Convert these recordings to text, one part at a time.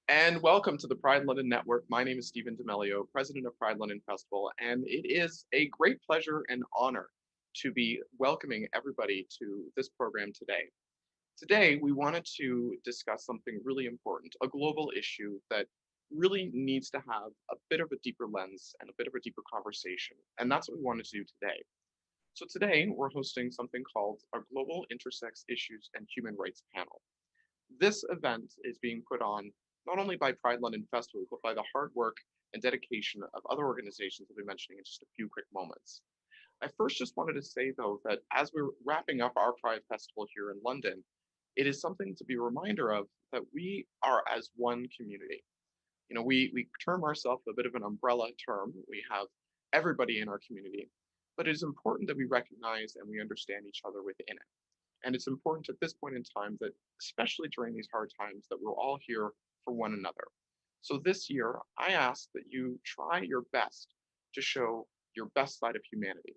And welcome to the Pride London Network. My name is Stephen D'Amelio, president of Pride London Festival, and it is a great pleasure and honor to be welcoming everybody to this program today. Today, we wanted to discuss something really important, a global issue that really needs to have a bit of a deeper lens and a bit of a deeper conversation, and that's what we wanted to do today. So today, we're hosting something called our Global Intersex Issues and Human Rights Panel. This event is being put on not only by Pride London Festival, but by the hard work and dedication of other organizations I'll be mentioning in just a few quick moments. I first just wanted to say, though, that as we're wrapping up our Pride Festival here in London, it is something to be a reminder of that we are as one community. You know, we term ourselves a bit of an umbrella term. We have everybody in our community, but it is important that we recognize and we understand each other within it. And it's important at this point in time that, especially during these hard times, that we're all here for one another. So this year, I ask that you try your best to show your best side of humanity,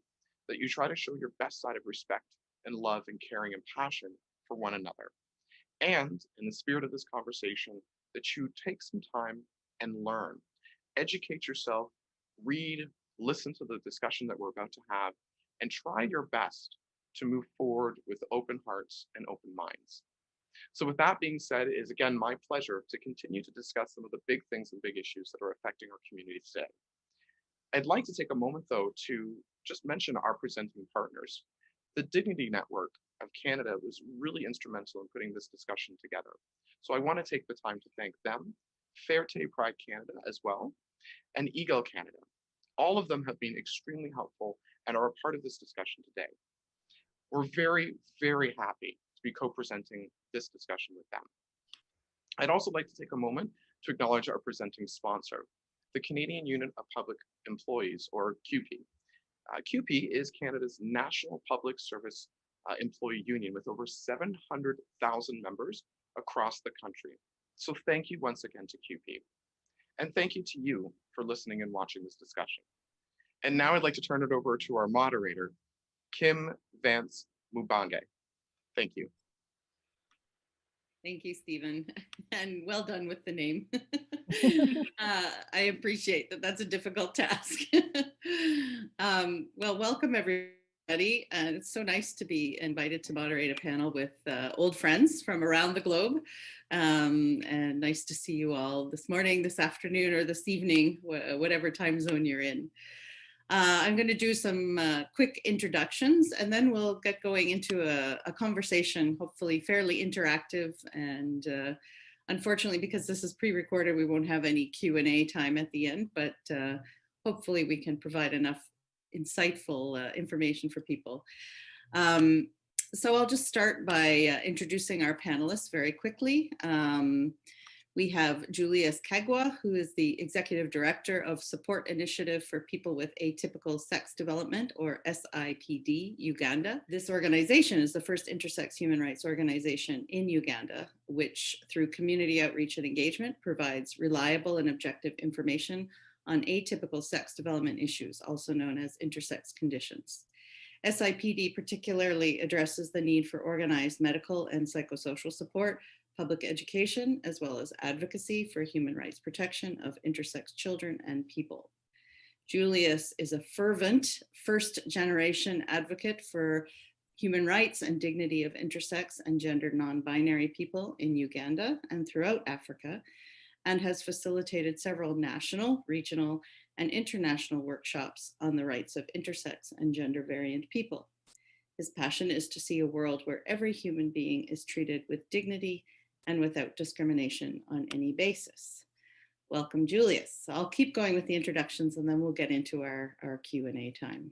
that you try to show your best side of respect and love and caring and passion for one another. And in the spirit of this conversation, that you take some time and learn, educate yourself, read, listen to the discussion that we're about to have, and try your best to move forward with open hearts and open minds. So with that being said, it is again my pleasure to continue to discuss some of the big things and big issues that are affecting our community today. I'd like to take a moment though to just mention our presenting partners. The Dignity Network of Canada was really instrumental in putting this discussion together. So I want to take the time to thank them, Fairté Pride Canada as well, and Eagle Canada. All of them have been extremely helpful and are a part of this discussion today. We're very, very happy to be co-presenting this discussion with them. I'd also like to take a moment to acknowledge our presenting sponsor, the Canadian Union of Public Employees, or CUPE. CUPE is Canada's national public service employee union with over 700,000 members across the country. So thank you once again to CUPE. And thank you to you for listening and watching this discussion. And now I'd like to turn it over to our moderator, Kim Vance Mubange. Thank you. Thank you, Stephen, and well done with the name. I appreciate that. That's a difficult task. Well, welcome everybody. And it's so nice to be invited to moderate a panel with old friends from around the globe. And nice to see you all this morning, this afternoon, or this evening, whatever time zone you're in. I'm going to do some quick introductions, and then we'll get going into a conversation, hopefully fairly interactive. And unfortunately, because this is pre-recorded, we won't have any Q&A time at the end, but hopefully we can provide enough insightful information for people. So I'll just start by introducing our panelists very quickly. We have Julius Kagwa, who is the Executive Director of Support Initiative for People with Atypical Sex Development, or SIPD, Uganda. This organization is the first intersex human rights organization in Uganda, which through community outreach and engagement provides reliable and objective information on atypical sex development issues, also known as intersex conditions. SIPD particularly addresses the need for organized medical and psychosocial support, public education, as well as advocacy for human rights protection of intersex children and people. Julius is a fervent first-generation advocate for human rights and dignity of intersex and gender non-binary people in Uganda and throughout Africa, and has facilitated several national, regional, and international workshops on the rights of intersex and gender variant people. His passion is to see a world where every human being is treated with dignity and without discrimination on any basis. Welcome, Julius. I'll keep going with the introductions and then we'll get into our Q&A time.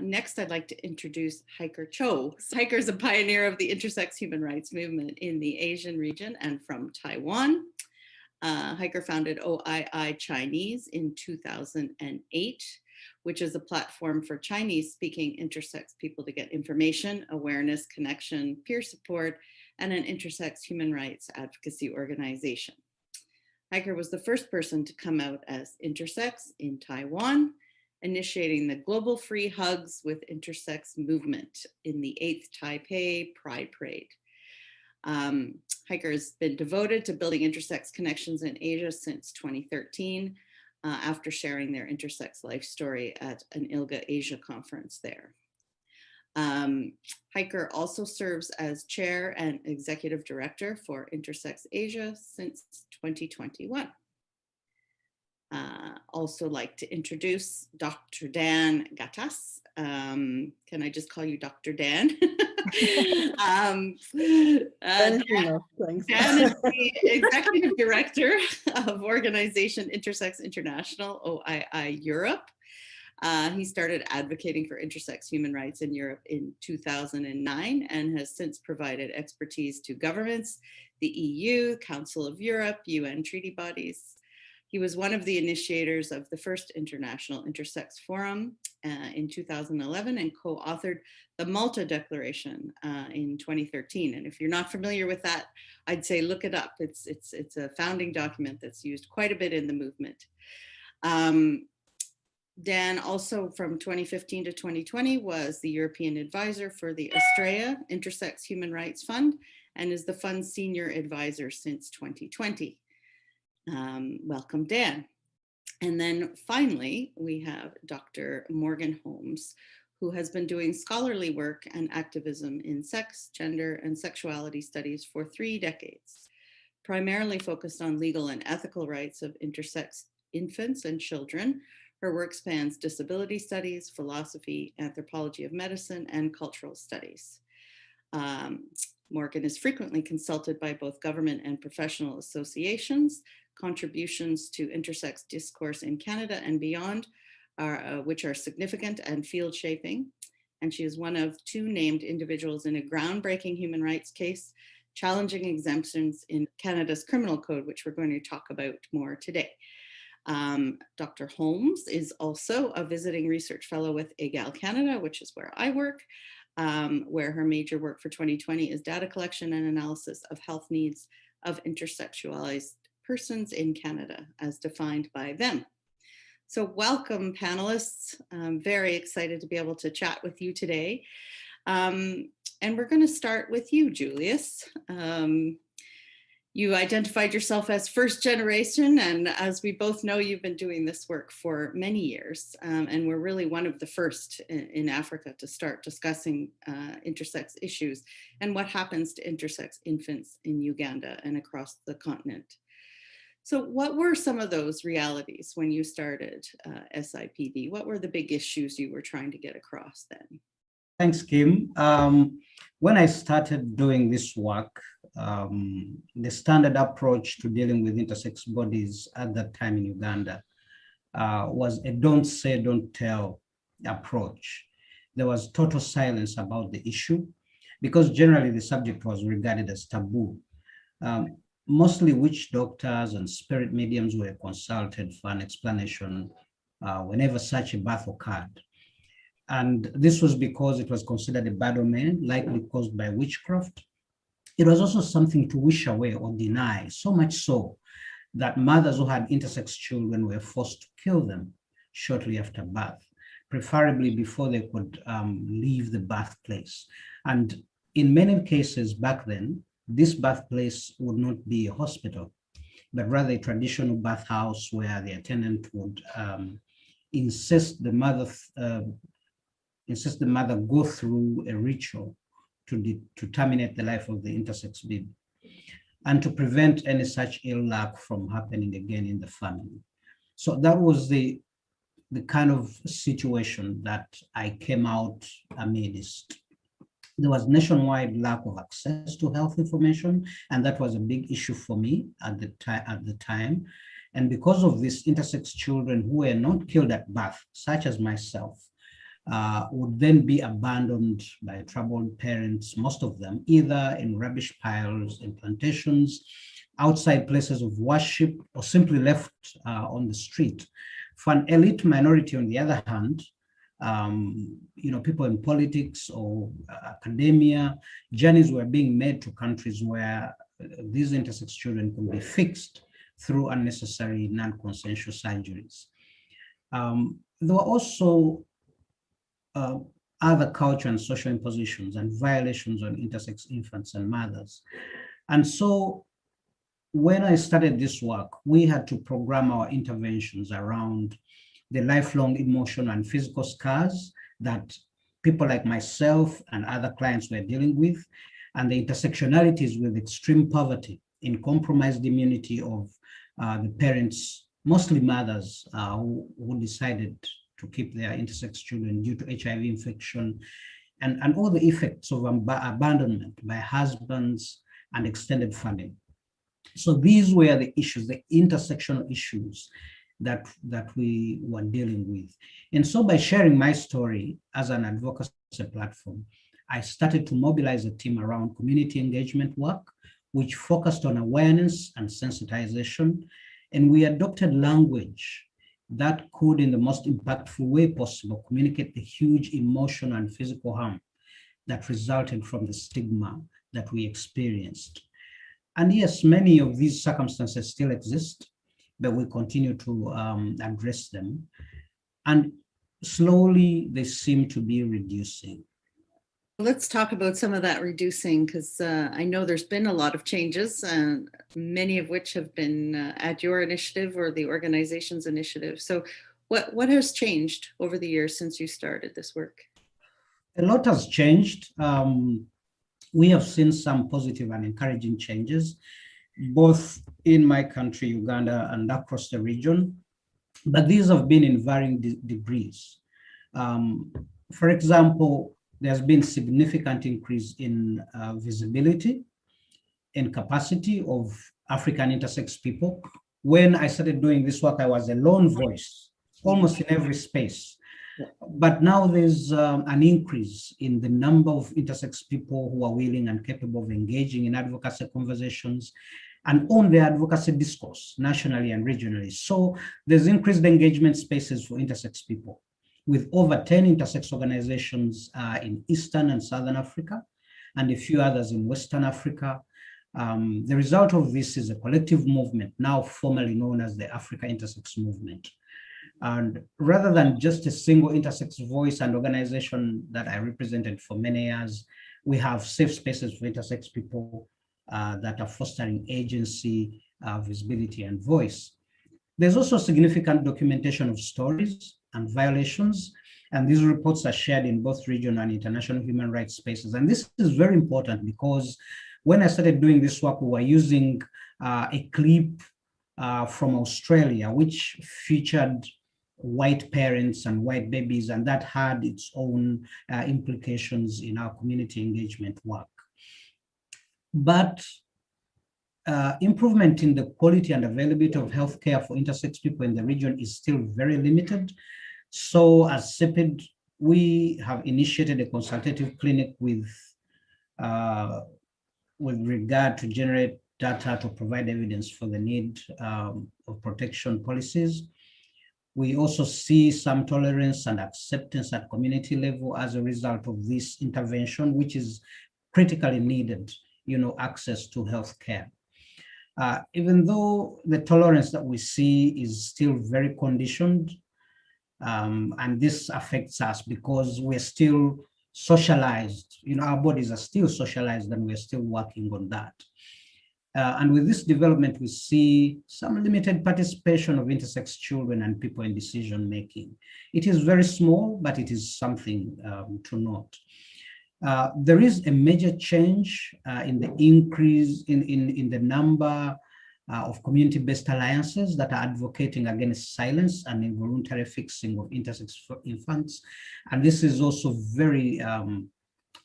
Next, I'd like to introduce Hiker Cho. Hiker is a pioneer of the intersex human rights movement in the Asian region and from Taiwan. Hiker founded OII Chinese in 2008, which is a platform for Chinese-speaking intersex people to get information, awareness, connection, peer support, and an intersex human rights advocacy organization. Hiker was the first person to come out as intersex in Taiwan, initiating the Global Free Hugs with Intersex movement in the 8th Taipei Pride Parade. Hiker has been devoted to building intersex connections in Asia since 2013, after sharing their intersex life story at an ILGA Asia conference there. Hiker also serves as chair and executive director for Intersex Asia since 2021. Also like to introduce Dr. Dan Gatas. Can I just call you Dr. Dan? Dan is the executive director of organization Intersex International, OII Europe. He started advocating for intersex human rights in Europe in 2009 and has since provided expertise to governments, the EU, Council of Europe, UN treaty bodies. He was one of the initiators of the first International Intersex Forum in 2011 and co-authored the Malta Declaration in 2013. And if you're not familiar with that, I'd say look it up. It's a founding document that's used quite a bit in the movement. Dan also from 2015 to 2020 was the European advisor for the Australia Intersex Human Rights Fund and is the fund's senior advisor since 2020. Welcome, Dan. And then finally, we have Dr. Morgan Holmes, who has been doing scholarly work and activism in sex, gender, and sexuality studies for 3 decades, primarily focused on legal and ethical rights of intersex infants and children. Her work spans disability studies, philosophy, anthropology of medicine, and cultural studies. Morgan is frequently consulted by both government and professional associations. Contributions to intersex discourse in Canada and beyond, which are significant and field shaping. And she is one of 2 named individuals in a groundbreaking human rights case, challenging exemptions in Canada's criminal code, which we're going to talk about more today. Dr. Holmes is also a visiting research fellow with EGAL Canada, which is where I work, where her major work for 2020 is data collection and analysis of health needs of intersexualized persons in Canada as defined by them. So welcome panelists. I'm very excited to be able to chat with you today. And we're going to start with you, Julius. You identified yourself as first generation, and as we both know, you've been doing this work for many years, and we're really one of the first in Africa to start discussing intersex issues and what happens to intersex infants in Uganda and across the continent. So what were some of those realities when you started SIPD? What were the big issues you were trying to get across then? Thanks, Kim. When I started doing this work, the standard approach to dealing with intersex bodies at that time in Uganda was a don't say, don't tell approach. There was total silence about the issue because generally the subject was regarded as taboo. Mostly witch doctors and spirit mediums were consulted for an explanation whenever such a birth occurred. And this was because it was considered a bad omen, likely caused by witchcraft. It was also something to wish away or deny, so much so that mothers who had intersex children were forced to kill them shortly after birth, preferably before they could leave the birthplace. And in many cases back then, this birthplace would not be a hospital, but rather a traditional bathhouse where the attendant would insist the mother go through a ritual to terminate the life of the intersex baby and to prevent any such ill luck from happening again in the family. So that was the kind of situation that I came out amidst. There was nationwide lack of access to health information, and that was a big issue for me at the time. And because of this, intersex children who were not killed at birth, such as myself, would then be abandoned by troubled parents, most of them, either in rubbish piles, in plantations, outside places of worship, or simply left on the street. For an elite minority, on the other hand, people in politics or academia, journeys were being made to countries where these intersex children could be fixed through unnecessary non-consensual surgeries. There were also other cultural and social impositions and violations on intersex infants and mothers. And so when I started this work, we had to program our interventions around the lifelong emotional and physical scars that people like myself and other clients were dealing with, and the intersectionalities with extreme poverty in compromised immunity of the parents, mostly mothers, who decided to keep their intersex children due to HIV infection, and all the effects of abandonment by husbands and extended family. So these were the issues, the intersectional issues that we were dealing with. And so by sharing my story as an advocacy platform, I started to mobilize a team around community engagement work, which focused on awareness and sensitization. And we adopted language that could, in the most impactful way possible, communicate the huge emotional and physical harm that resulted from the stigma that we experienced. And yes, many of these circumstances still exist, but we continue to address them. And slowly they seem to be reducing. Let's talk about some of that reducing, because I know there's been a lot of changes, many of which have been at your initiative or the organization's initiative. So what has changed over the years since you started this work? A lot has changed. We have seen some positive and encouraging changes, both in my country, Uganda, and across the region, but these have been in varying degrees. For example, there's been significant increase in visibility and capacity of African intersex people. When I started doing this work, I was a lone voice, almost in every space. But now there's an increase in the number of intersex people who are willing and capable of engaging in advocacy conversations and on the advocacy discourse nationally and regionally. So there's increased engagement spaces for intersex people, with over 10 intersex organizations in Eastern and Southern Africa, and a few others in Western Africa. The result of this is a collective movement, now formally known as the Africa Intersex Movement. And rather than just a single intersex voice and organization that I represented for many years, we have safe spaces for intersex people that are fostering agency, visibility, and voice. There's also significant documentation of stories and violations, and these reports are shared in both regional and international human rights spaces. And this is very important because when I started doing this work, we were using a clip from Australia, which featured white parents and white babies, and that had its own implications in our community engagement work. But improvement in the quality and availability of healthcare for intersex people in the region is still very limited. So as CEPID, we have initiated a consultative clinic with regard to generate data to provide evidence for the need of protection policies. We also see some tolerance and acceptance at community level as a result of this intervention, which is critically needed, access to healthcare. Even though the tolerance that we see is still very conditioned, and this affects us because we're still socialized, our bodies are still socialized, and we're still working on that. And with this development, we see some limited participation of intersex children and people in decision making. It is very small, but it is something to note. There is a major change in the increase in the number of community-based alliances that are advocating against silence and involuntary fixing of intersex infants. And this is also very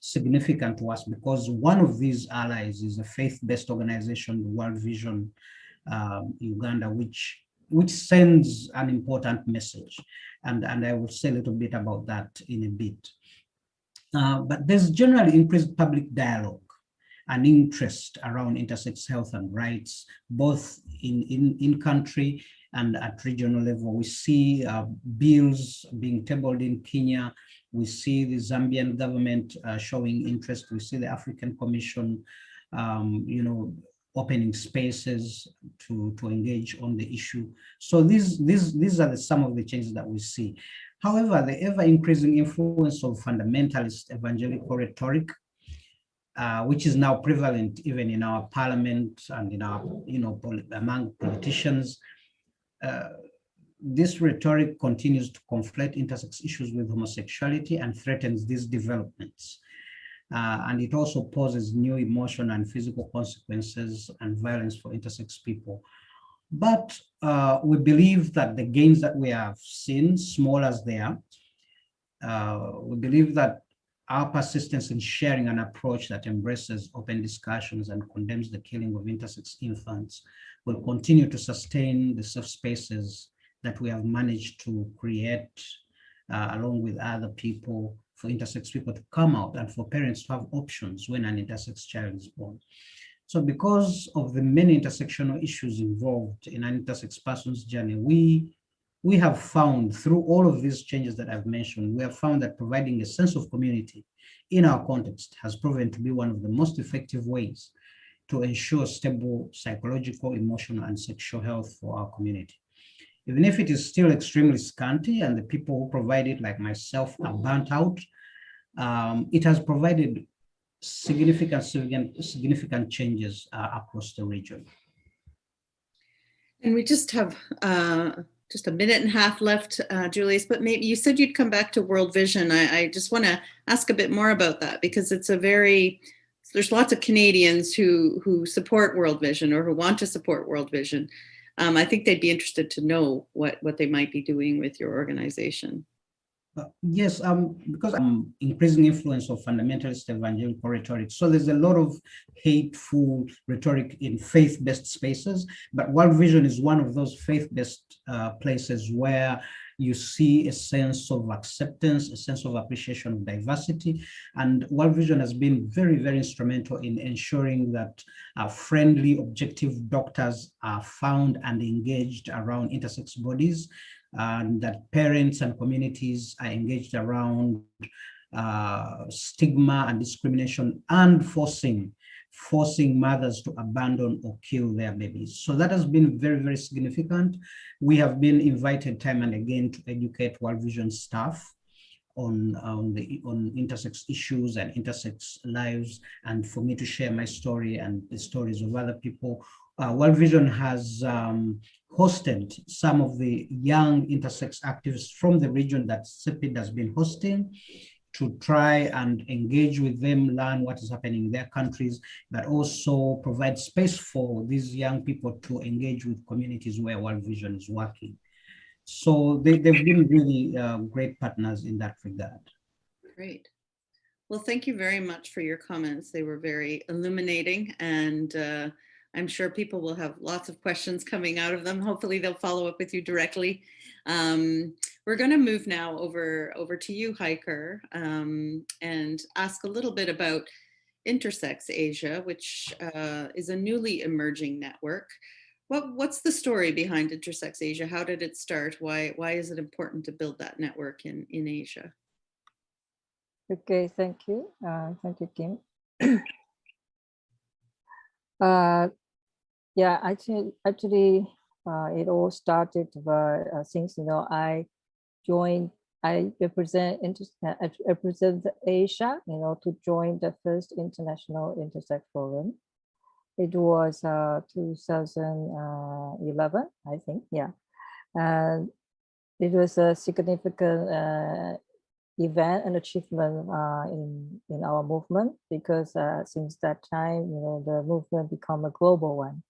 significant to us because one of these allies is a faith-based organization, World Vision Uganda, which sends an important message. And I will say a little bit about that in a bit. But there's generally increased public dialogue and interest around intersex health and rights, both in country and at regional level. We see bills being tabled in Kenya. We see the Zambian government showing interest. We see the African Commission, opening spaces to engage on the issue. So these are some of the changes that we see. However, the ever-increasing influence of fundamentalist evangelical rhetoric which is now prevalent even in our parliament and in our, among politicians. This rhetoric continues to conflate intersex issues with homosexuality and threatens these developments. And it also poses new emotional and physical consequences and violence for intersex people. But we believe that the gains that we have seen, small as they are, we believe that our persistence in sharing an approach that embraces open discussions and condemns the killing of intersex infants will continue to sustain the safe spaces that we have managed to create along with other people, for intersex people to come out and for parents to have options when an intersex child is born. So because of the many intersectional issues involved in an intersex person's journey, we have found through all of these changes that I've mentioned, we have found that providing a sense of community in our context has proven to be one of the most effective ways to ensure stable psychological, emotional, and sexual health for our community. Even if it is still extremely scanty and the people who provide it, like myself, are burnt out, it has provided significant changes across the region. And we just have just a minute and a half left, Julius, but maybe you said you'd come back to World Vision. I just want to ask a bit more about that, because it's there's lots of Canadians who support World Vision or who want to support World Vision. I think they'd be interested to know what they might be doing with your organization. Yes, because increasing influence of fundamentalist evangelical rhetoric. So there's a lot of hateful rhetoric in faith-based spaces, but World Vision is one of those faith-based places where you see a sense of acceptance, a sense of appreciation of diversity. And World Vision has been very, very instrumental in ensuring that friendly, objective doctors are found and engaged around intersex bodies, and that parents and communities are engaged around stigma and discrimination and forcing mothers to abandon or kill their babies. So that has been very, very significant. We have been invited time and again to educate World Vision staff on intersex issues and intersex lives, and for me to share my story and the stories of other people. World Vision has hosted some of the young intersex activists from the region that CEPID has been hosting, to try and engage with them, learn what is happening in their countries, but also provide space for these young people to engage with communities where World Vision is working. So they've been really great partners in that regard. Great. Well, thank you very much for your comments. They were very illuminating, and I'm sure people will have lots of questions coming out of them. Hopefully they'll follow up with you directly. We're going to move now over to you, Hiker, and ask a little bit about Intersex Asia, which is a newly emerging network. What's the story behind Intersex Asia? How did it start? Why is it important to build that network in Asia? Okay, thank you. Thank you, Kim. Yeah, actually, it all started by since I represent Asia, to join the first International Intersex Forum. It was 2011, I think, yeah. And it was a significant event and achievement in our movement, because since that time, the movement become a global one.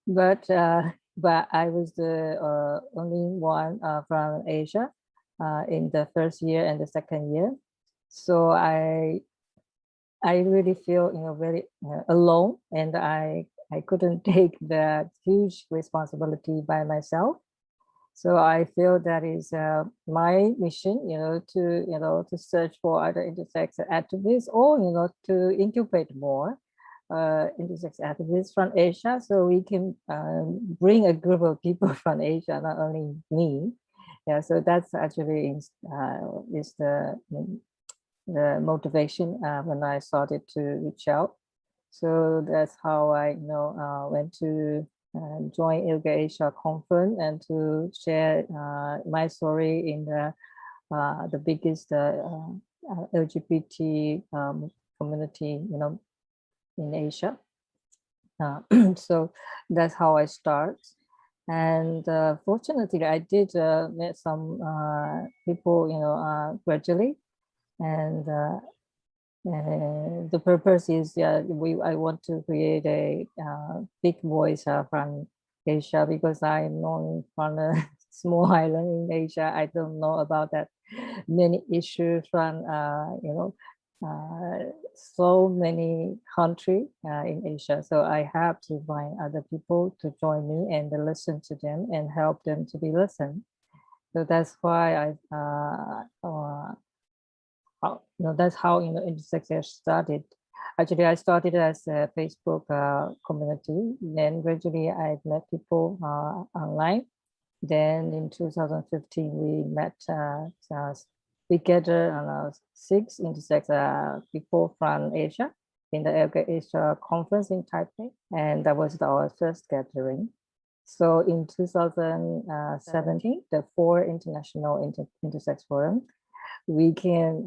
But I was the only one from Asia in the first year and the second year. So I really feel very alone, and I couldn't take that huge responsibility by myself. So I feel that is my mission, to search for other intersex activists, or to incubate more intersex activists from Asia, so we can bring a group of people from Asia, not only me. Yeah, so that's actually is the motivation when I started to reach out. So that's how I went to join Intersex Conference and to share my story in the biggest LGBT community, in Asia. So that's how I start. And fortunately, I did met some people, gradually. And the purpose is, I want to create a big voice from Asia, because I'm known from a small island in Asia. I don't know about that many issues from so many countries in Asia. So I have to find other people to join me and listen to them and help them to be listened. So that's why that's how Intersex started. Actually, I started as a Facebook community. Then gradually I met people online. Then in 2015, we met we gathered 6 Intersex people from Asia in the Asia Conference in Taipei. And that was our first gathering. So in 2017, the 4 International Intersex Forum, we can,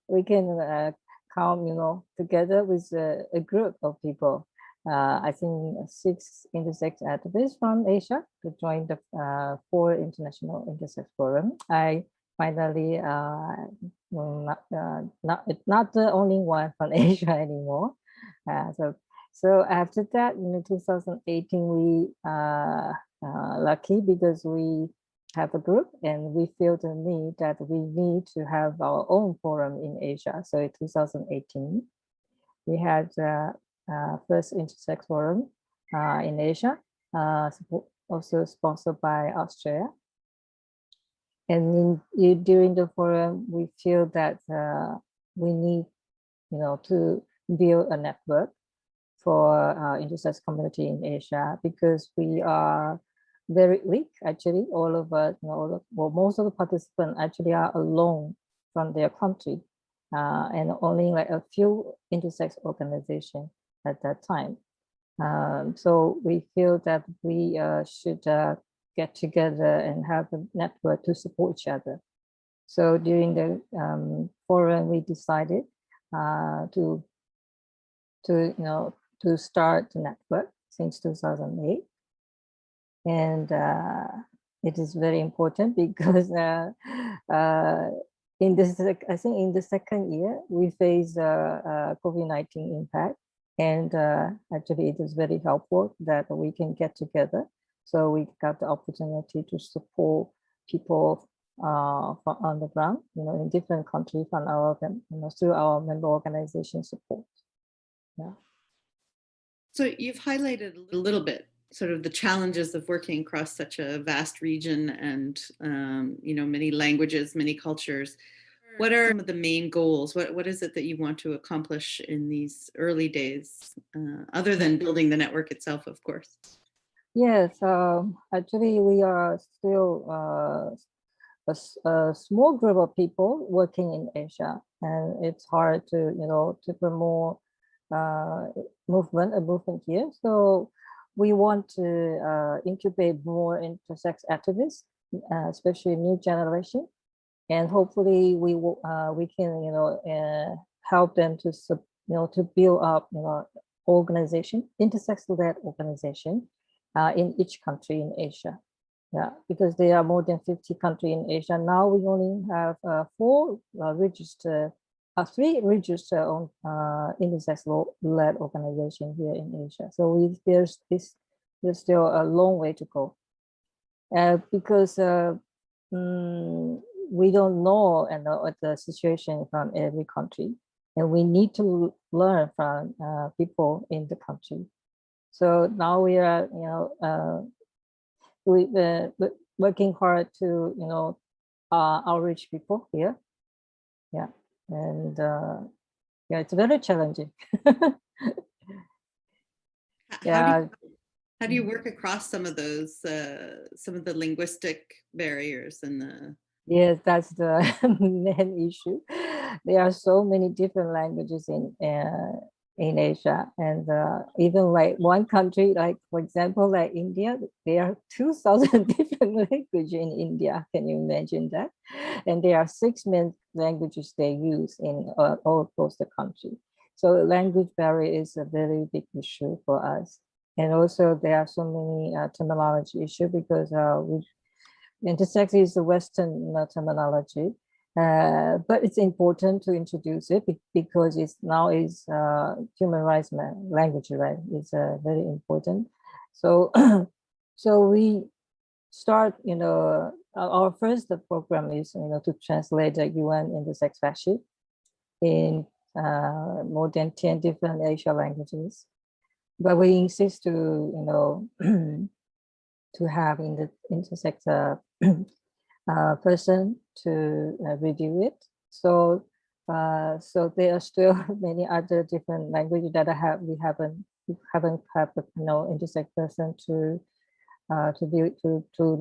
we can come, together with a group of people. I think 6 intersex activists from Asia to join the 4 International Intersex Forum. I finally not the only one from Asia anymore. So after that, in 2018, we lucky because we have a group and we feel the need that we need to have our own forum in Asia. So in 2018, we had first Intersex Forum in Asia, also sponsored by Australia. And during the forum, we feel that we need, to build a network for intersex community in Asia, because we are very weak. Actually, all of us, most of the participants actually are alone from their country, and only like a few intersex organizations at that time. So we feel that we should get together and have a network to support each other. So during the forum, we decided to start the network since 2008. And it is very important because in this, I think in the second year, we face COVID-19 impact. And actually, it is very helpful that we can get together. So we got the opportunity to support people on the ground, in different countries from our, through our member organization support. Yeah. So you've highlighted a little bit sort of the challenges of working across such a vast region and, many languages, many cultures. What are some of the main goals? What is it that you want to accomplish in these early days, other than building the network itself, of course? Yes, actually, we are still a small group of people working in Asia, and it's hard to promote a movement here. So we want to incubate more intersex activists, especially new generation, and hopefully we can help them to to build up organization, intersex-led organization in each country in Asia. Yeah, because there are more than 50 countries in Asia. Now we only have 3 registered on intersex-led organization here in Asia. So there's still a long way to go, because we don't know the situation from every country, and we need to learn from people in the country. So now we are, working hard to, outreach people here. Yeah, and yeah, it's very challenging. Yeah. How do you work across some of those, some of the linguistic barriers and the? Yes, that's the main issue. There are so many different languages in Asia, and even like one country, like for example, like India, there are 2,000 different languages in India. Can you imagine that? And there are 6 main languages they use in all across the country. So language barrier is a very big issue for us. And also there are so many terminology issues because intersex is a Western terminology, but it's important to introduce it because it's now is human rights language, right? It's very important. So, so we start, our first program is, to translate the UN Intersex fact sheet in more than 10 different Asian languages. But we insist to, to have in the intersex person to review it. So, so there are still many other different languages that we haven't had intersex person to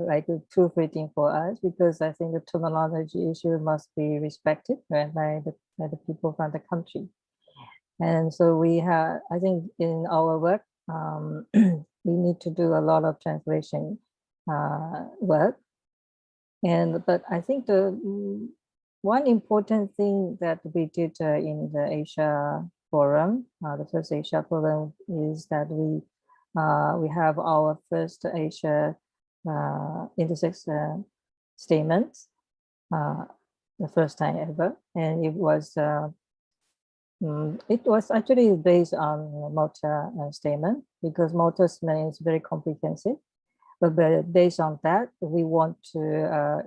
like proofreading for us, because I think the terminology issue must be respected, right, by the people from the country. And so we have, I think in our work, we need to do a lot of translation work. But I think the one important thing that we did in the Asia Forum, the first Asia Forum, is that we have our first Asia intersex statement, the first time ever, and it was actually based on Malta statement, because Malta statement is very comprehensive. But based on that, we want to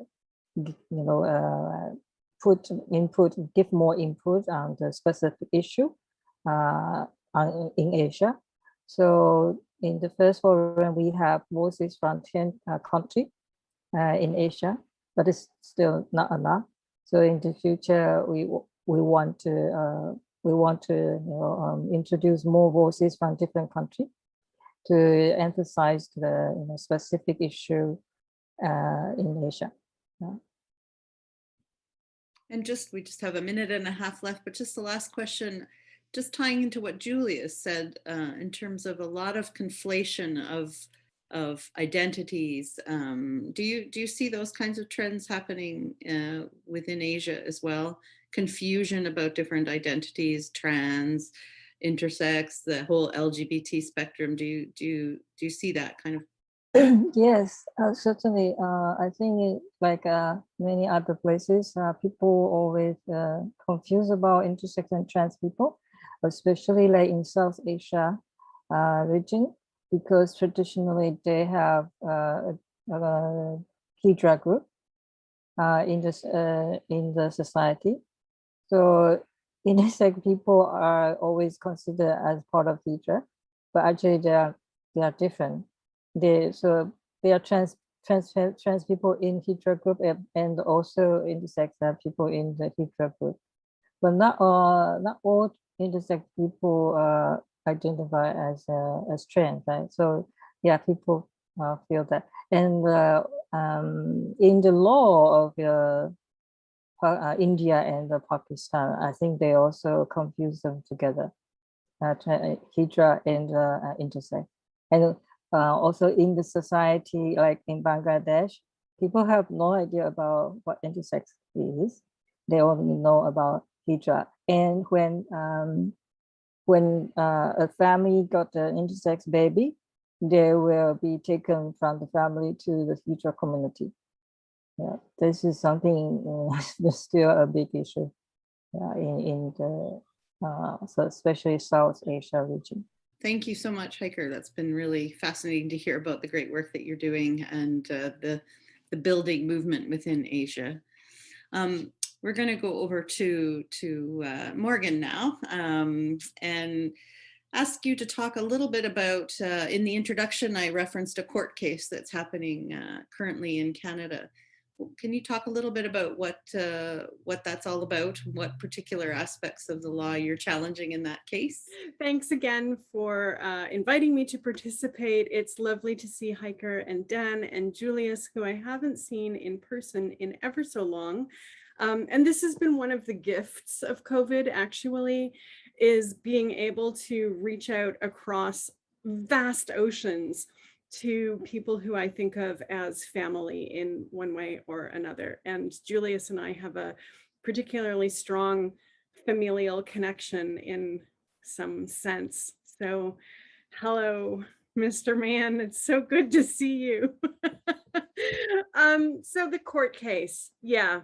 give more input on the specific issue in Asia. So in the first forum, we have voices from 10 countries in Asia, but it's still not enough. So in the future, we want to introduce more voices from different countries to emphasize the specific issue in Asia. Yeah. And we just have a minute and a half left, but just the last question, just tying into what Julia said in terms of a lot of conflation of identities. Do you see those kinds of trends happening within Asia as well? Confusion about different identities, trans, intersex, the whole LGBT spectrum. Do you see that kind of? Yes, certainly. I think like many other places, people always confused about intersex and trans people, especially like in South Asia region, because traditionally they have a Hijra group in the society. So intersex people are always considered as part of Hijra, but actually they are different. They are trans people in Hijra group and also intersex people in the Hijra group, but not all intersex people identify as trans, right? So yeah, people feel that, and in the law of India and Pakistan, I think they also confuse them together, Hijra and intersex. And also in the society, like in Bangladesh, people have no idea about what intersex is. They only know about Hijra. And when a family got an intersex baby, they will be taken from the family to the Hijra community. Yeah, this is something that's still a big issue in the so especially South Asia region. Thank you so much, Hiker. That's been really fascinating to hear about the great work that you're doing and the building movement within Asia. We're going to go over to Morgan now and ask you to talk a little bit about, in the introduction, I referenced a court case that's happening currently in Canada. Can you talk a little bit about what that's all about? What particular aspects of the law you're challenging in that case? Thanks again for inviting me to participate. It's lovely to see Hiker and Dan and Julius, who I haven't seen in person in ever so long. And this has been one of the gifts of COVID, actually, is being able to reach out across vast oceans to people who I think of as family in one way or another. And Julius and I have a particularly strong familial connection in some sense. So hello, Mr. Mann, it's so good to see you. So the court case, yeah.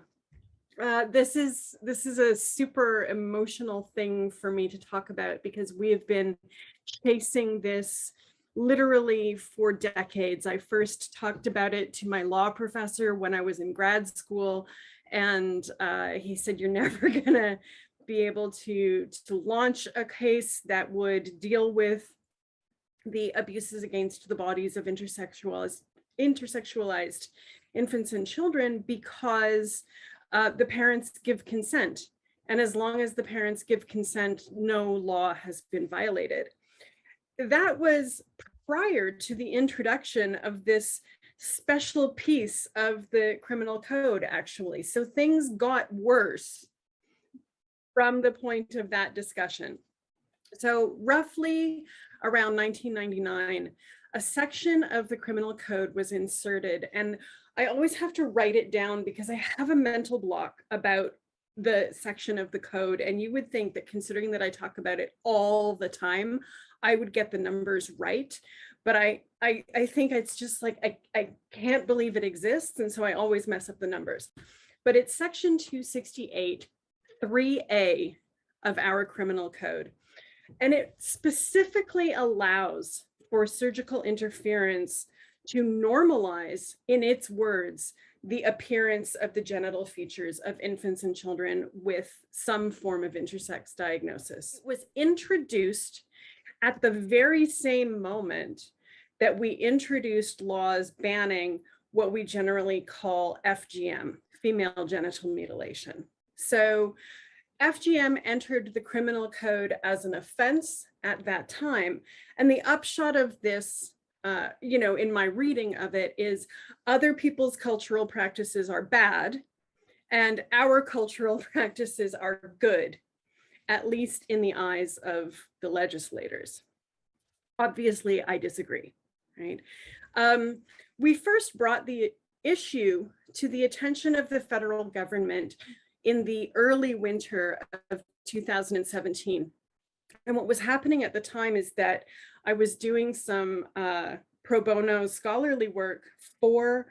This is a super emotional thing for me to talk about because we have been chasing this literally for decades. I first talked about it to my law professor when I was in grad school, and he said, "You're never gonna be able to launch a case that would deal with the abuses against the bodies of intersexualized infants and children because the parents give consent. And as long as the parents give consent, no law has been violated." That was prior to the introduction of this special piece of the criminal code, actually. So things got worse from the point of that discussion. So roughly around 1999, a section of the criminal code was inserted, and I always have to write it down because I have a mental block about the section of the code, and you would think that considering that I talk about it all the time, I would get the numbers right. But I think it's just like, I can't believe it exists, and so I always mess up the numbers. But it's section 268, 3A of our criminal code. And it specifically allows for surgical interference to normalize, in its words, the appearance of the genital features of infants and children with some form of intersex diagnosis. It was introduced at the very same moment that we introduced laws banning what we generally call FGM, female genital mutilation. So FGM entered the criminal code as an offense at that time. And the upshot of this, in my reading of it, is other people's cultural practices are bad and our cultural practices are good, at least in the eyes of the legislators. Obviously, I disagree, right? We first brought the issue to the attention of the federal government in the early winter of 2017. And what was happening at the time is that I was doing some pro bono scholarly work for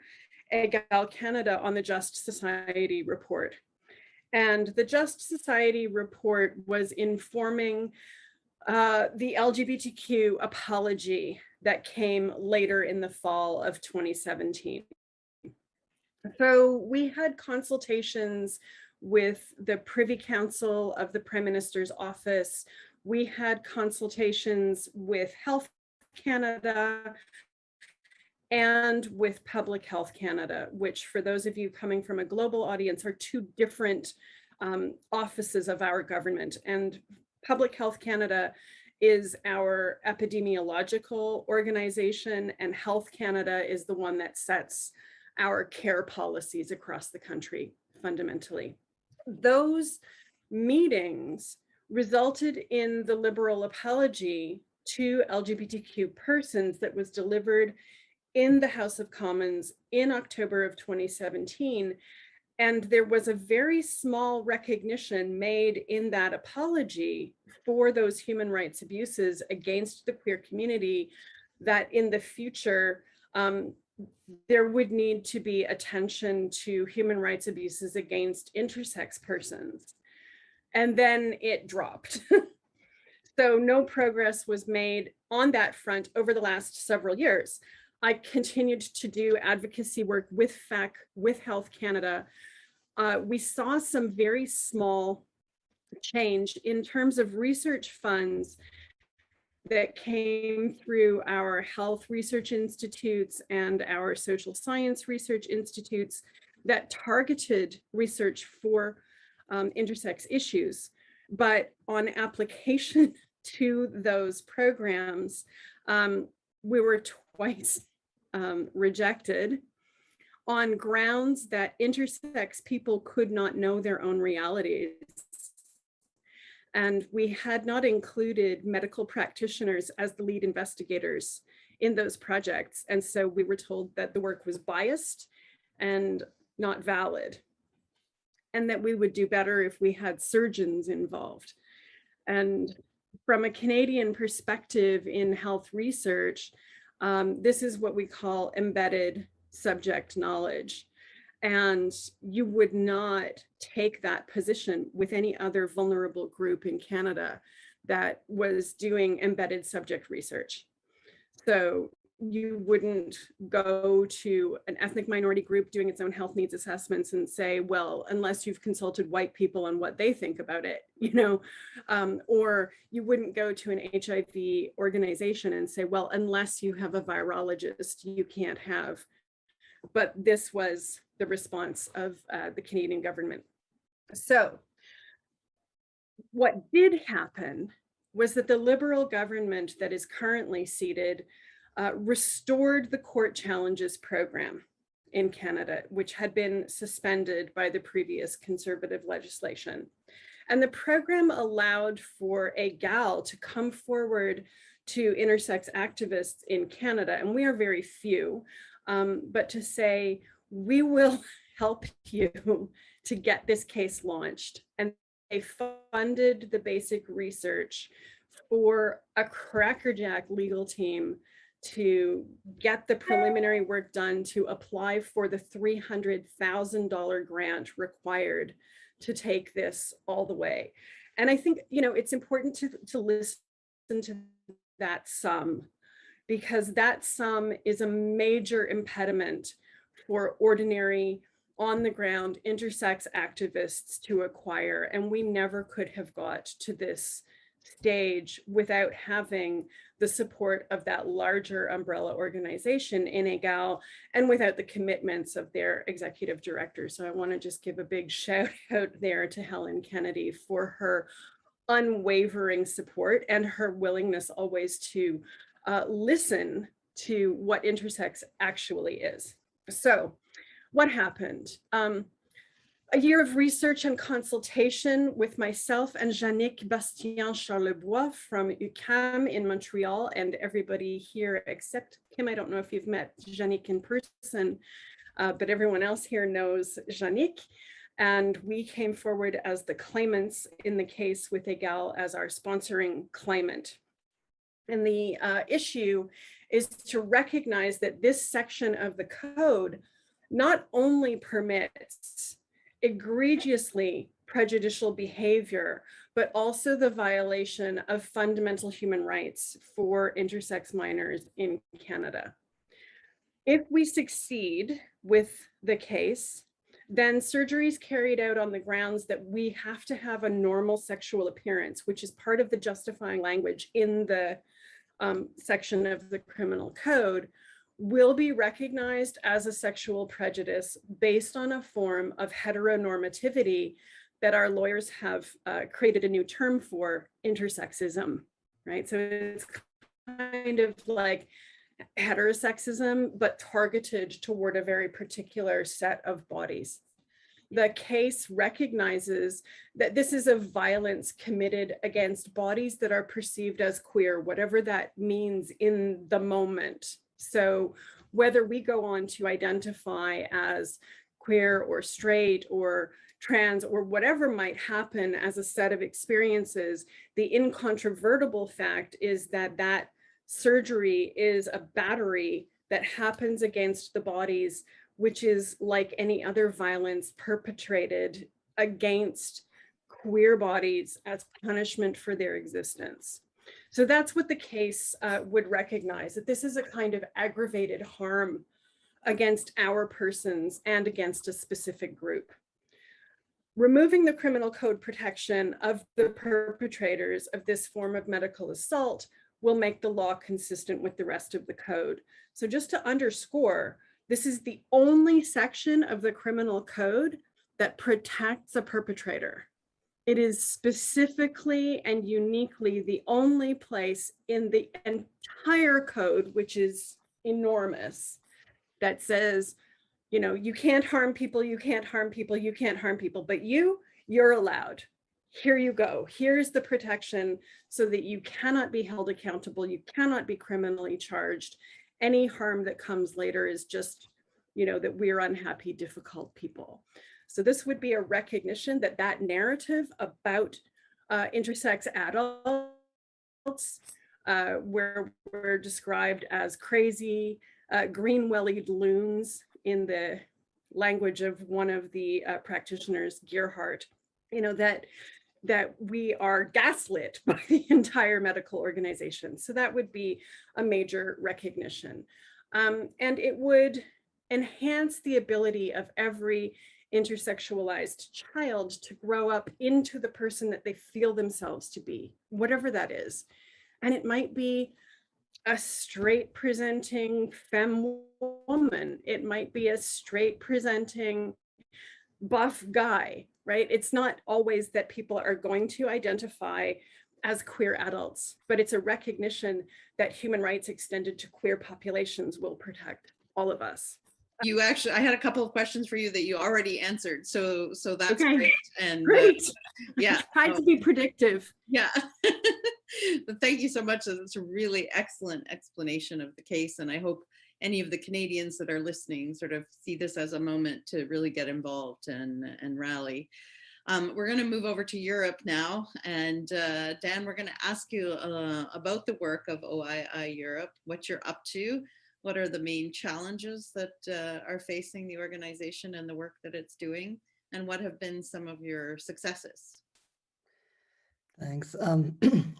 Egal Canada on the Just Society report. And the Just Society report was informing the LGBTQ apology that came later in the fall of 2017. So we had consultations with the Privy Council of the Prime Minister's office. We had consultations with Health Canada and with Public Health Canada, which for those of you coming from a global audience are two different offices of our government. And Public Health Canada is our epidemiological organization, and Health Canada is the one that sets our care policies across the country, fundamentally. Those meetings resulted in the liberal apology to LGBTQ persons that was delivered in the House of Commons in October of 2017. And there was a very small recognition made in that apology for those human rights abuses against the queer community, that in the future, there would need to be attention to human rights abuses against intersex persons. And then it dropped. So no progress was made on that front over the last several years. I continued to do advocacy work with FEC, with Health Canada. We saw some very small change in terms of research funds that came through our health research institutes and our social science research institutes that targeted research for intersex issues. But on application to those programs, we were twice rejected on grounds that intersex people could not know their own realities. And we had not included medical practitioners as the lead investigators in those projects. And so we were told that the work was biased and not valid, and that we would do better if we had surgeons involved. And from a Canadian perspective in health research, this is what we call embedded subject knowledge. And you would not take that position with any other vulnerable group in Canada that was doing embedded subject research. So you wouldn't go to an ethnic minority group doing its own health needs assessments and say, well, unless you've consulted white people on what they think about it, or you wouldn't go to an HIV organization and say, well, unless you have a virologist, you can't have. But this was the response of the Canadian government. So what did happen was that the Liberal government that is currently seated restored the court challenges program in Canada, which had been suspended by the previous Conservative legislation. And the program allowed for a gal to come forward to intersex activists in Canada, and we are very few, but to say, we will help you to get this case launched. And they funded the basic research for a crackerjack legal team to get the preliminary work done to apply for the $300,000 grant required to take this all the way. And I think, it's important to listen to that sum, because that sum is a major impediment for ordinary on the ground intersex activists to acquire. And we never could have got to this stage without having the support of that larger umbrella organization in EGAL and without the commitments of their executive director. So I want to just give a big shout out there to Helen Kennedy for her unwavering support and her willingness always to listen to what intersex actually is. So what happened? A year of research and consultation with myself and Yannick Bastien-Charlebois from UQAM in Montreal, and everybody here except Kim. I don't know if you've met Yannick in person, but everyone else here knows Yannick. And we came forward as the claimants in the case with EGAL as our sponsoring claimant. And the issue is to recognize that this section of the code not only permits egregiously prejudicial behavior, but also the violation of fundamental human rights for intersex minors in Canada. If we succeed with the case, then surgeries carried out on the grounds that we have to have a normal sexual appearance, which is part of the justifying language in the section of the criminal code, will be recognized as a sexual prejudice based on a form of heteronormativity that our lawyers have created a new term for, intersexism, right? So it's kind of like heterosexism, but targeted toward a very particular set of bodies. The case recognizes that this is a violence committed against bodies that are perceived as queer, whatever that means in the moment. So whether we go on to identify as queer or straight or trans or whatever might happen as a set of experiences, the incontrovertible fact is that that surgery is a battery that happens against the bodies, which is like any other violence perpetrated against queer bodies as punishment for their existence. So that's what the case would recognize, that this is a kind of aggravated harm against our persons and against a specific group. Removing the criminal code protection of the perpetrators of this form of medical assault will make the law consistent with the rest of the code. So just to underscore, this is the only section of the criminal code that protects a perpetrator. It is specifically and uniquely the only place in the entire code, which is enormous, that says, you can't harm people, you can't harm people, you can't harm people, but you're allowed. Here you go. Here's the protection so that you cannot be held accountable. You cannot be criminally charged. Any harm that comes later is just, that we're unhappy, difficult people. So this would be a recognition that that narrative about intersex adults where we're described as crazy, green-wellied loons, in the language of one of the practitioners, Gearhart, that we are gaslit by the entire medical organization. So that would be a major recognition. And it would enhance the ability of every intersexualized child to grow up into the person that they feel themselves to be, whatever that is. And it might be a straight presenting femme woman. It might be a straight presenting buff guy, right? It's not always that people are going to identify as queer adults, but it's a recognition that human rights extended to queer populations will protect all of us. You actually, I had a couple of questions for you that you already answered. So that's Okay. great. And Great. yeah. Tried to be predictive. Yeah. But thank you so much. That's a really excellent explanation of the case. And I hope any of the Canadians that are listening sort of see this as a moment to really get involved and rally. We're going to move over to Europe now. And Dan, we're going to ask you about the work of OII Europe, what you're up to, what are the main challenges that are facing the organization and the work that it's doing, and what have been some of your successes? Thanks.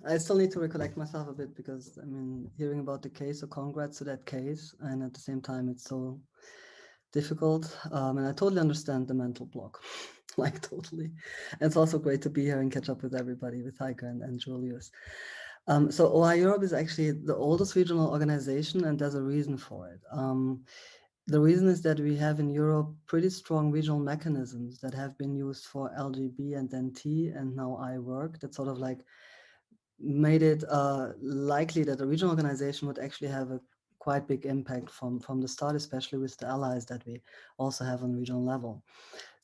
I still need to recollect myself a bit because, I mean, hearing about the case, so congrats to that case. And at the same time, it's so difficult. And I totally understand the mental block, like totally. And it's also great to be here and catch up with everybody, with Heike and Julius. So OI Europe is actually the oldest regional organization, and there's a reason for it. The reason is that we have in Europe pretty strong regional mechanisms that have been used for LGB and then T and now I work that sort of like made it likely that a regional organization would actually have a quite big impact from the start, especially with the allies that we also have on regional level.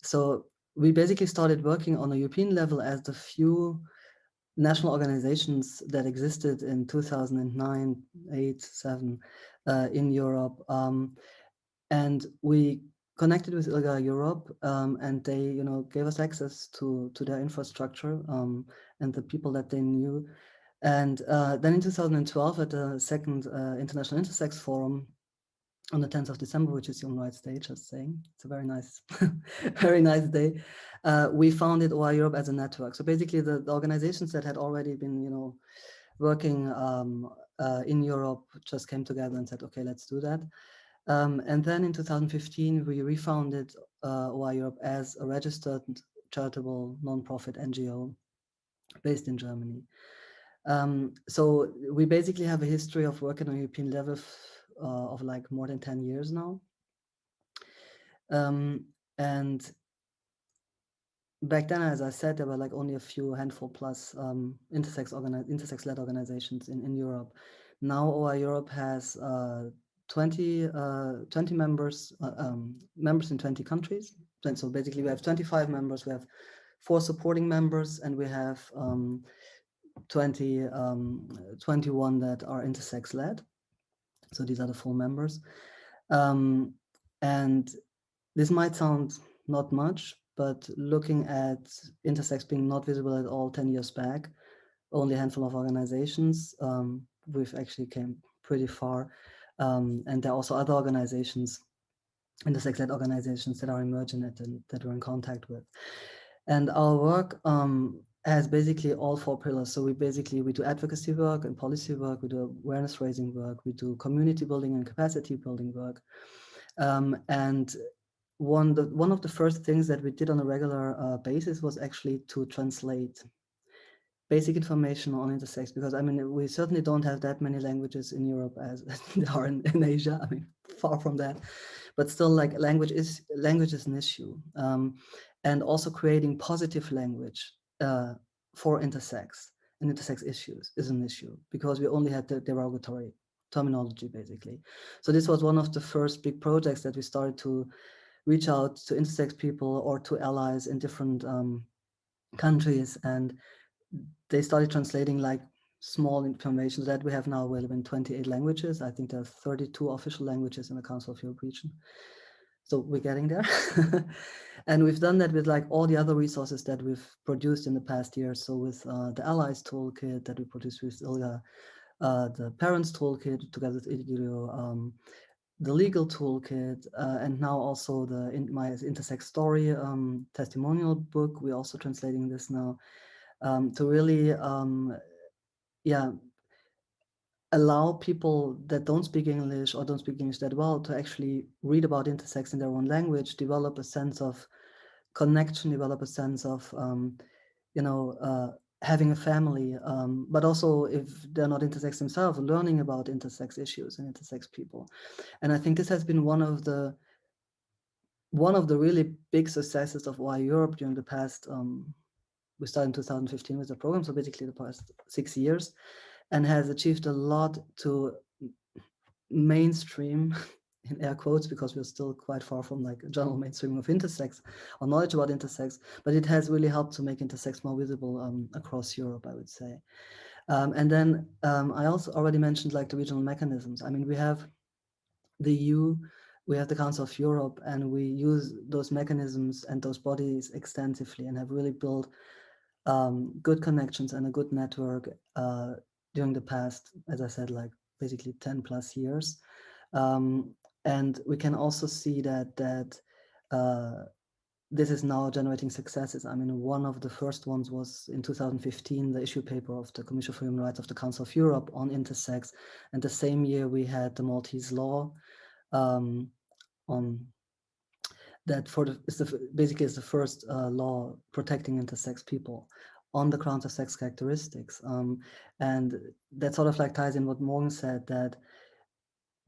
So we basically started working on a European level as the few national organizations that existed in 2009, 8, 7 in Europe. And we connected with ILGA Europe, and they, gave us access to their infrastructure and the people that they knew. And then in 2012, at the second International Intersex Forum on the 10th of December, which is Human Rights Day, just saying, it's a very nice, very nice day. We founded OI Europe as a network. So basically, the organizations that had already been, working in Europe just came together and said, okay, let's do that. And then in 2015, we refounded OI Europe as a registered charitable nonprofit NGO based in Germany. So we basically have a history of working on a European level of like more than 10 years now. And back then, as I said, there were like only a few handful plus intersex-led organizations in Europe. Now OI Europe has 20 members, members in 20 countries. And so basically we have 25 members, we have 4 supporting members, and we have 21 that are intersex led. So these are the full members. And this might sound not much, but looking at intersex being not visible at all 10 years back, only a handful of organizations, we've actually came pretty far. And there are also other organizations, intersex-led organizations that are emerging and that we're in contact with. And our work has basically all 4 pillars. So we do advocacy work and policy work, we do awareness raising work, we do community building and capacity building work. And one of the first things that we did on a regular basis was actually to translate basic information on intersex, because I mean, we certainly don't have that many languages in Europe as there are in Asia. I mean, far from that, but still, like language is an issue, and also creating positive language for intersex and intersex issues is an issue, because we only had the derogatory terminology basically. So this was one of the first big projects that we started to reach out to intersex people or to allies in different countries, and they started translating like small information that we have now available in 28 languages. I think there are 32 official languages in the Council of Europe region. So we're getting there. And we've done that with like all the other resources that we've produced in the past year. So with the Allies Toolkit that we produced with Ilya, the Parents Toolkit together with Ilya, the Legal Toolkit, and now also my Intersex Story testimonial book. We're also translating this now to really, yeah, allow people that don't speak English or don't speak English that well to actually read about intersex in their own language, develop a sense of connection, develop a sense of, having a family, but also if they're not intersex themselves, learning about intersex issues and intersex people. And I think this has been one of the really big successes of Y Europe during the past, we started in 2015 with the program, so basically the past 6 years, and has achieved a lot to mainstream, in air quotes, because we're still quite far from like a general mainstream of intersex or knowledge about intersex, but it has really helped to make intersex more visible across Europe, I would say. And then I also already mentioned like the regional mechanisms. I mean, we have the EU, we have the Council of Europe, and we use those mechanisms and those bodies extensively and have really built good connections and a good network during the past, as I said, like basically 10 plus years. And we can also see that this is now generating successes. I mean, one of the first ones was in 2015, the issue paper of the Commission for Human Rights of the Council of Europe on intersex. And the same year we had the Maltese law on that basically is the first law protecting intersex people on the grounds of sex characteristics. And that sort of like ties in what Morgan said, that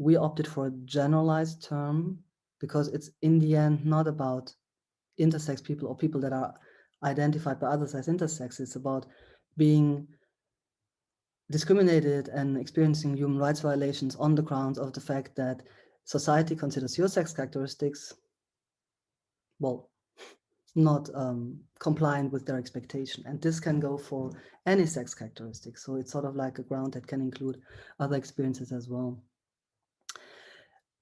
we opted for a generalized term because it's in the end not about intersex people or people that are identified by others as intersex. It's about being discriminated and experiencing human rights violations on the grounds of the fact that society considers your sex characteristics, well, not compliant with their expectation. And this can go for any sex characteristic. So it's sort of like a ground that can include other experiences as well.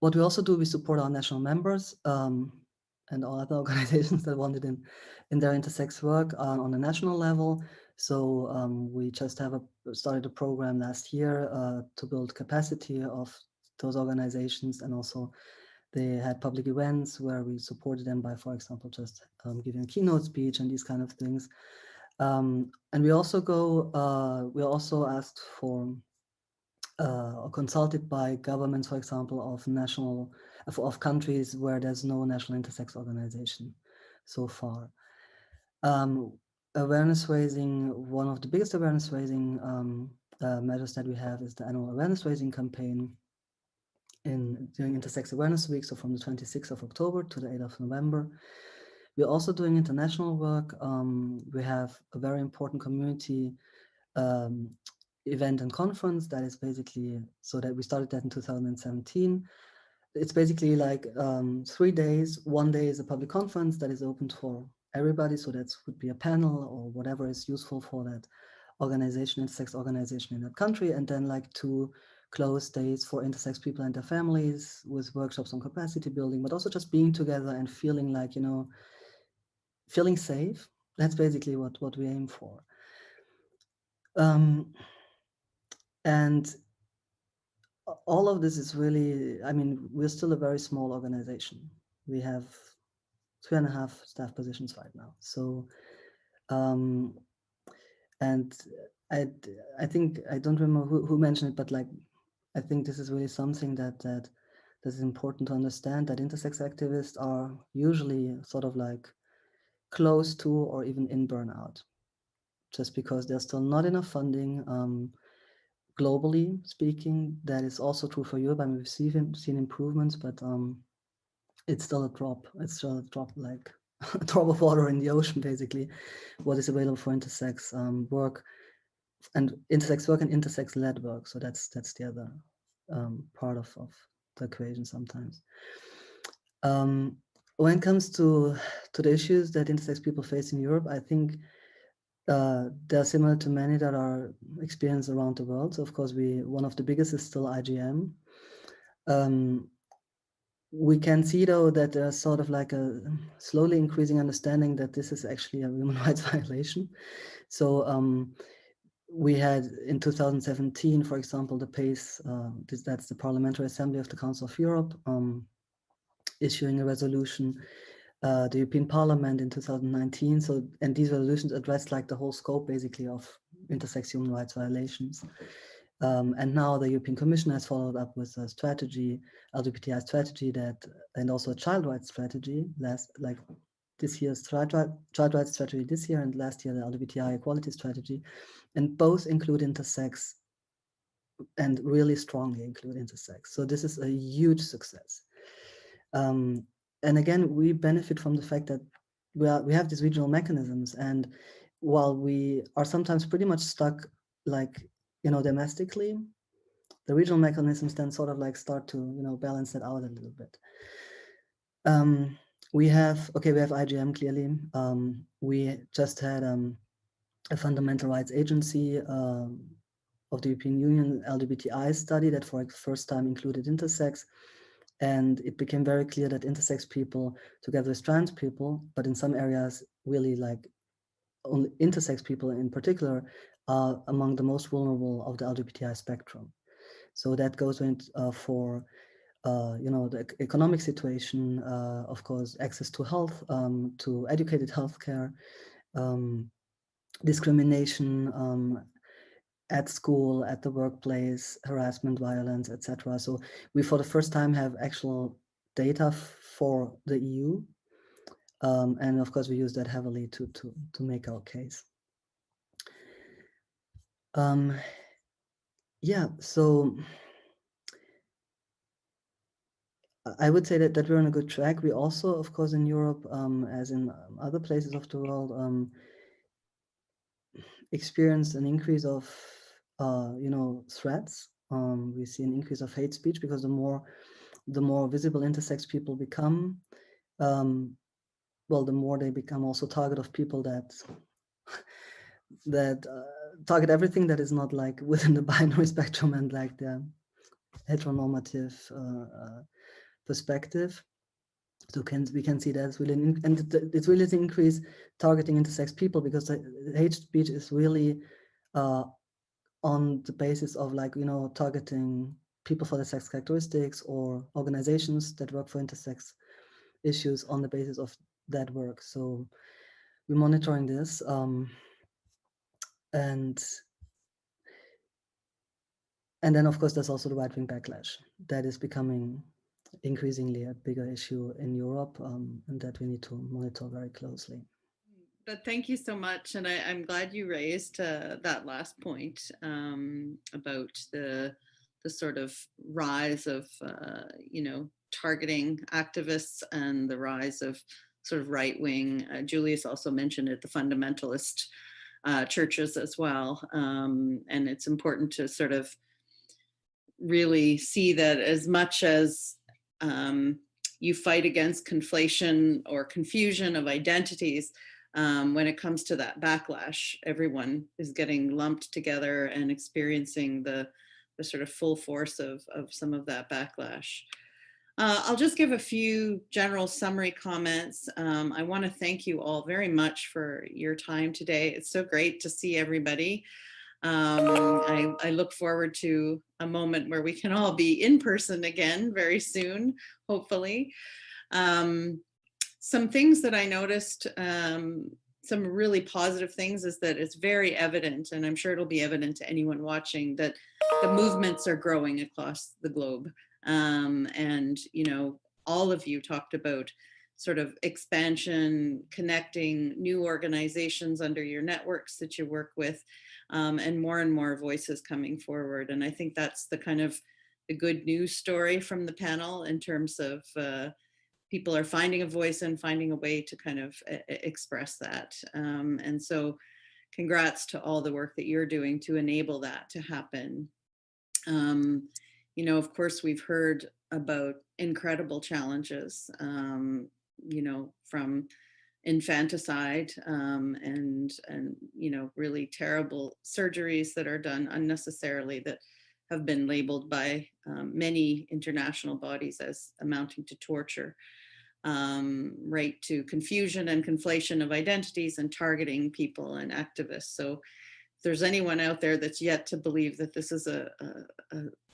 What we also do, we support our national members and all other organizations that wanted in their intersex work on a national level. So we just started a program last year to build capacity of those organizations, and also they had public events where we supported them by, for example, just giving a keynote speech and these kind of things. And we also we also asked for or consulted by governments, for example, of countries where there's no national intersex organization so far. Awareness raising, one of the biggest awareness raising measures that we have is the annual awareness raising campaign during Intersex Awareness Week, so from the 26th of October to the 8th of November. We're also doing international work. We have a very important community event and conference that is basically, so that we started that in 2017. It's basically like 3 days. 1 day is a public conference that is open for everybody. So that would be a panel or whatever is useful for that organization, intersex organization in that country. And then like 2 closed days for intersex people and their families with workshops on capacity building, but also just being together and feeling like, feeling safe. That's basically what we aim for. And all of this is really, I mean, we're still a very small organization. We have 3.5 staff positions right now. So, and I think, I don't remember who mentioned it, but like, I think this is really something that is important to understand, that intersex activists are usually sort of like close to or even in burnout, just because there's still not enough funding. Globally speaking, that is also true for Europe. I mean, we've seen improvements, but it's still a drop. It's still a drop, like a drop of water in the ocean, basically, what is available for intersex work, and intersex work and intersex-led work. So that's the other part of the equation sometimes. When it comes to the issues that intersex people face in Europe, I think they're similar to many that are experienced around the world. So of course, one of the biggest is still IGM. we can see though that there's sort of like a slowly increasing understanding that this is actually a human rights violation. So we had in 2017, for example, the PACE, that's the Parliamentary Assembly of the Council of Europe, issuing a resolution, the European Parliament in 2019. So, and these resolutions addressed like the whole scope basically of intersex human rights violations. And now the European Commission has followed up with a strategy, LGBTI strategy that, and also a child rights strategy, like this year's child rights strategy this year, and last year the LGBTI equality strategy, and both include intersex and really strongly include intersex. So this is a huge success. And again, we benefit from the fact that we have these regional mechanisms, and while we are sometimes pretty much stuck, like, domestically, the regional mechanisms then sort of like start to, balance that out a little bit. We have IGM clearly. We just had a fundamental rights agency of the European Union LGBTI study that for the first time included intersex. And it became very clear that intersex people, together with trans people, but in some areas really like only intersex people in particular, are among the most vulnerable of the LGBTI spectrum. So that goes into for the economic situation, of course, access to health, to educated healthcare, discrimination at school, at the workplace, harassment, violence, etc. So we, for the first time, have actual data for the EU, and of course we use that heavily to make our case. Yeah, so I would say that we're on a good track. We also, of course, in Europe, as in other places of the world, experienced an increase of threats. We see an increase of hate speech because the more visible intersex people become, well, the more they become also target of people that target everything that is not like within the binary spectrum and like the heteronormative perspective. So we can see that's really, and it's really to increase targeting intersex people, because the hate speech is really on the basis of like, targeting people for their sex characteristics or organizations that work for intersex issues on the basis of that work. So we're monitoring this, and then of course there's also the right-wing backlash that is becoming increasingly a bigger issue in Europe, and that we need to monitor very closely. But thank you so much, and I'm glad you raised that last point about the sort of rise of targeting activists and the rise of sort of right-wing. Julius also mentioned it, the fundamentalist churches as well, and it's important to sort of really see that as much as you fight against conflation or confusion of identities, when it comes to that backlash, everyone is getting lumped together and experiencing the sort of full force of some of that backlash. I'll just give a few general summary comments. I want to thank you all very much for your time today. It's so great to see everybody. I look forward to a moment where we can all be in person again very soon, hopefully. Some things that I noticed, some really positive things, is that it's very evident, and I'm sure it'll be evident to anyone watching, that the movements are growing across the globe. And, all of you talked about sort of expansion, connecting new organizations under your networks that you work with, and more voices coming forward. And I think that's the kind of the good news story from the panel, in terms of people are finding a voice and finding a way to kind of express that. And so congrats to all the work that you're doing to enable that to happen. Of course, we've heard about incredible challenges, from infanticide, and really terrible surgeries that are done unnecessarily, that have been labeled by many international bodies as amounting to torture, right to confusion and conflation of identities and targeting people and activists. So if there's anyone out there that's yet to believe that this is a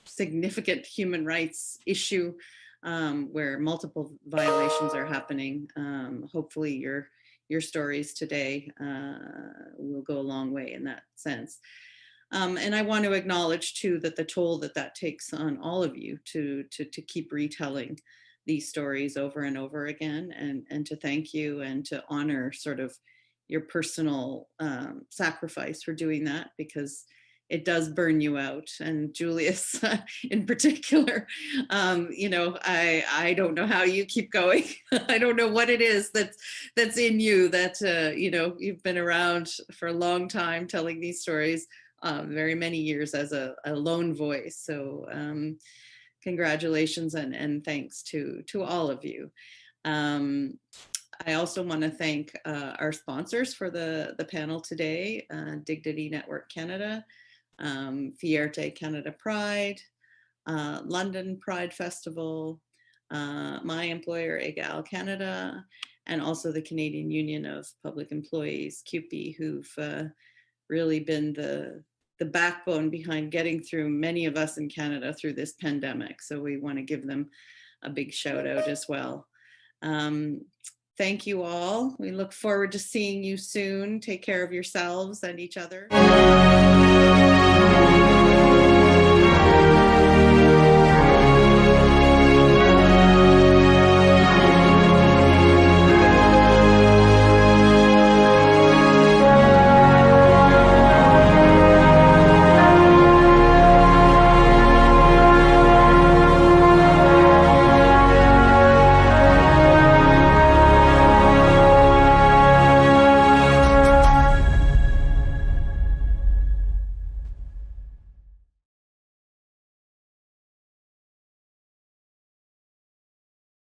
significant human rights issue where multiple violations are happening, hopefully your stories today will go a long way in that sense. And I want to acknowledge too that the toll that takes on all of you to keep retelling these stories over and over again, and to thank you and to honor sort of your personal sacrifice for doing that, because it does burn you out. And Julius in particular, you know, I don't know how you keep going. I don't know what it is that's in you that, you know, you've been around for a long time telling these stories, very many years as a lone voice. So congratulations and thanks to all of you. I also want to thank our sponsors for the panel today, Dignity Network Canada, Fierté Canada Pride, London Pride Festival, my employer EGAL Canada, and also the Canadian Union of Public Employees, CUPE, who've really been the backbone behind getting through many of us in Canada through this pandemic. So we want to give them a big shout out as well. Thank you all. We look forward to seeing you soon. Take care of yourselves and each other.